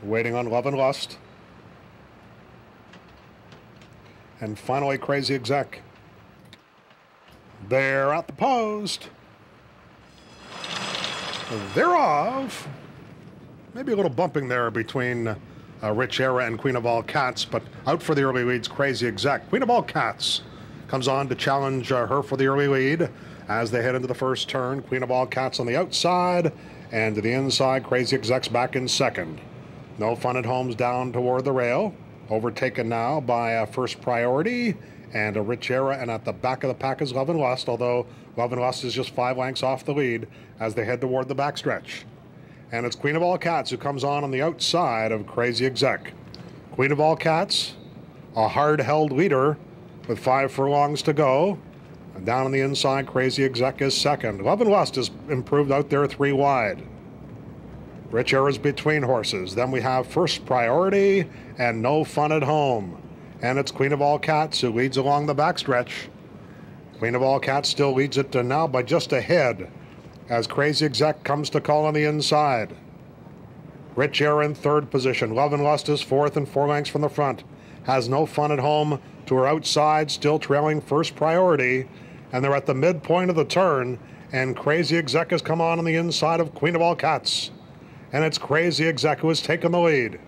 Waiting on Love and Lust. And finally, Crazy Exec. They're at the post. They're off. Maybe a little bumping there between Rich Era and Queen of All Cats, but out for the early leads, Crazy Exec. Queen of All Cats comes on to challenge her for the early lead as they head into the first turn. Queen of All Cats on the outside, and to the inside, Crazy Exec's back in second. No Fun at Home's down toward the rail. Overtaken now by First Priority and a Rich Era, and at the back of the pack is Love and Lust, although Love and Lust is just 5 lengths off the lead as they head toward the backstretch. And it's Queen of All Cats who comes on the outside of Crazy Exec. Queen of All Cats, a hard-held leader with 5 furlongs to go. And down on the inside, Crazy Exec is second. Love and Lust is improved out there 3 wide. Rich Era's between horses. Then we have First Priority and No Fun at Home. And it's Queen of All Cats who leads along the backstretch. Queen of All Cats still leads it now by just a head as Crazy Exec comes to call on the inside. Rich Era in third position. Love and Lust is fourth and 4 lengths from the front. Has No Fun at Home to her outside, still trailing First Priority. And they're at the midpoint of the turn, and Crazy Exec has come on the inside of Queen of All Cats. And it's Crazy Exec who has taken the lead.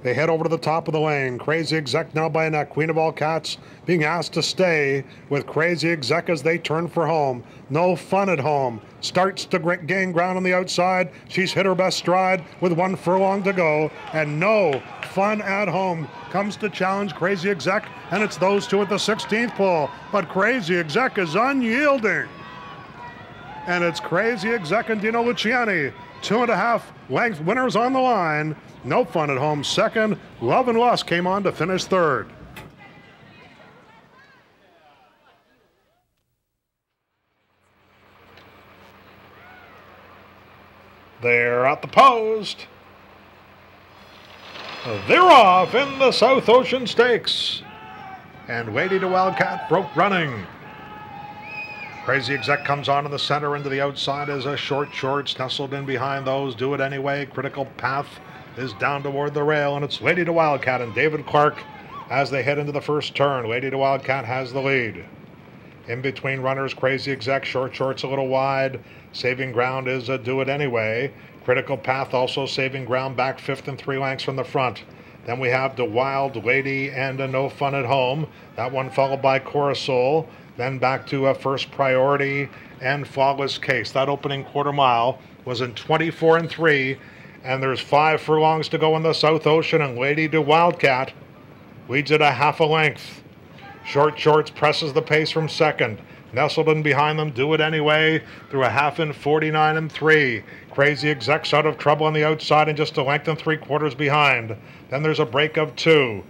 They head over to the top of the lane. Crazy Exec now by a neck. Queen of All Cats being asked to stay with Crazy Exec as they turn for home. No Fun at Home starts to gain ground on the outside. She's hit her best stride with 1 furlong to go. And No Fun at Home comes to challenge Crazy Exec. And it's those two at the 16th pole. But Crazy Exec is unyielding. And it's Crazy Exec and Dino Luciani. 2.5 length winners on the line. No Fun at Home second. Love and Lust came on to finish third. They're at the post. They're off in the South Ocean Stakes. And Lady to Wildcat broke running. Crazy Exec comes on in the center, into the outside is a shorts nestled in behind those. Do It Anyway. Critical Path is down toward the rail, and it's Lady to Wildcat and David Clark as they head into the first turn. Lady to Wildcat has the lead. In between runners, Crazy Exec, shorts a little wide. Saving ground is a Do It Anyway. Critical Path also saving ground, back 5th and 3 lengths from the front. Then we have the Wild Lady and a No Fun at Home. That one followed by Corusol. Then back to a First Priority and Flawless Case. That opening quarter mile was in 24 and 3, and there's 5 furlongs to go in the South Ocean, and Lady to Wildcat leads it a half a length. Shorts presses the pace from second. Nestled in behind them, Do It Anyway through a half in 49 and 3. Crazy Exec's out of trouble on the outside and just a length and 3/4 behind. Then there's a break of 2.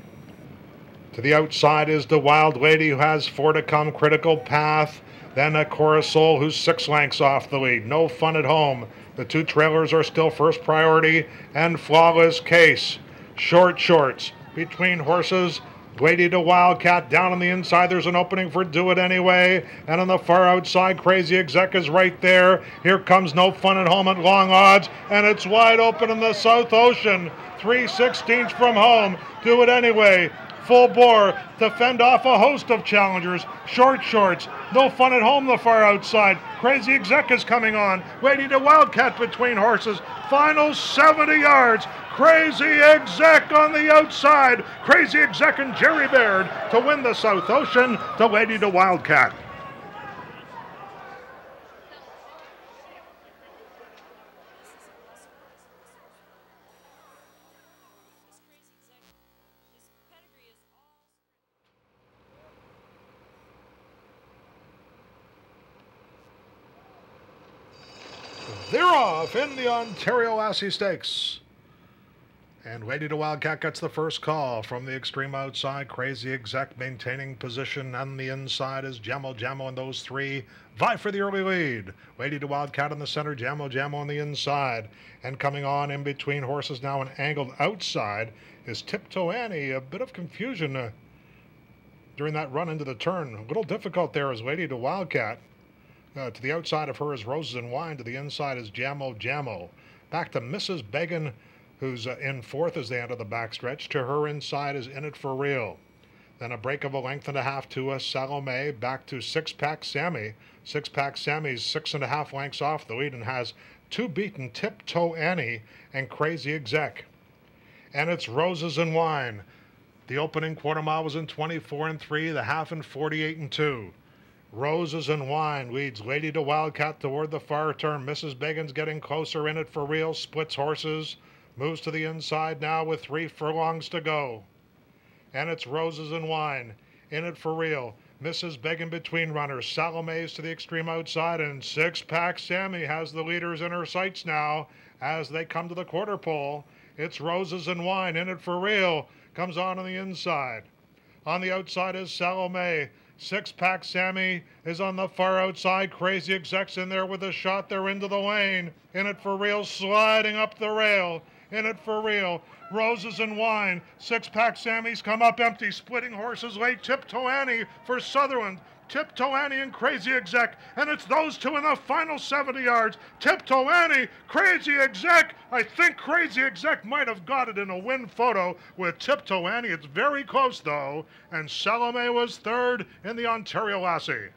To the outside is the Wild Lady, who has 4 to come. Critical Path. Then a Corusol, who's 6 lengths off the lead. No Fun at Home. The 2 trailers are still First Priority and Flawless Case. Shorts between horses. Lady to Wildcat down on the inside. There's an opening for Do It Anyway. And on the far outside, Crazy Exec is right there. Here comes No Fun at Home at long odds. And it's wide open in the South Ocean. 3/16 from home. Do It Anyway. Full bore to fend off a host of challengers. Shorts. No Fun at Home the far outside. Crazy Exec is coming on. Lady to Wildcat between horses. Final 70 yards. Crazy Exec on the outside. Crazy Exec and Jerry Baird to win the South Ocean to Lady to Wildcat. They're off in the Ontario Lassie Stakes. And Lady to Wildcat gets the first call from the extreme outside. Crazy Exec maintaining position on the inside is Jammo, and those 3 vie for the early lead. Lady to Wildcat in the center, Jammo on the inside. And coming on in between horses now and angled outside is Tiptoe Annie. A bit of confusion during that run into the turn. A little difficult there as Lady to Wildcat. To the outside of her is Roses and Wine. To the inside is Jammo. Back to Mrs. Began who's in fourth as they enter the backstretch. To her inside is In It For Real. Then a break of a length and a half to Salome, back to Six Pack Sammy. Six Pack Sammy's 6.5 lengths off the lead and has two beaten, Tiptoe Annie and Crazy Exec. And it's Roses and Wine. The opening quarter mile was in 24 and 3, the half in 48 and 2. Roses and Wine leads Lady to Wildcat toward the far turn. Mrs. Began's getting closer. In It For Real splits horses. Moves to the inside now with 3 furlongs to go. And it's Roses and Wine. In It For Real. Mrs. Began between runners. Salome's to the extreme outside. And Six Pack Sammy has the leaders in her sights now as they come to the quarter pole. It's Roses and Wine. In It For Real comes on the inside. On the outside is Salome. Six Pack Sammy is on the far outside. Crazy Exec's in there with a shot. They're into the lane. In It For Real sliding up the rail. In It For Real. Roses and Wine. Six Pack Sammy's come up empty. Splitting horses late. Tiptoe Annie for Sutherland. Tiptoe Annie and Crazy Exec. And it's those two in the final 70 yards. Tiptoe Annie, Crazy Exec. I think Crazy Exec might have got it in a win photo with Tiptoe Annie. It's very close though. And Salome was third in the Ontario Lassie.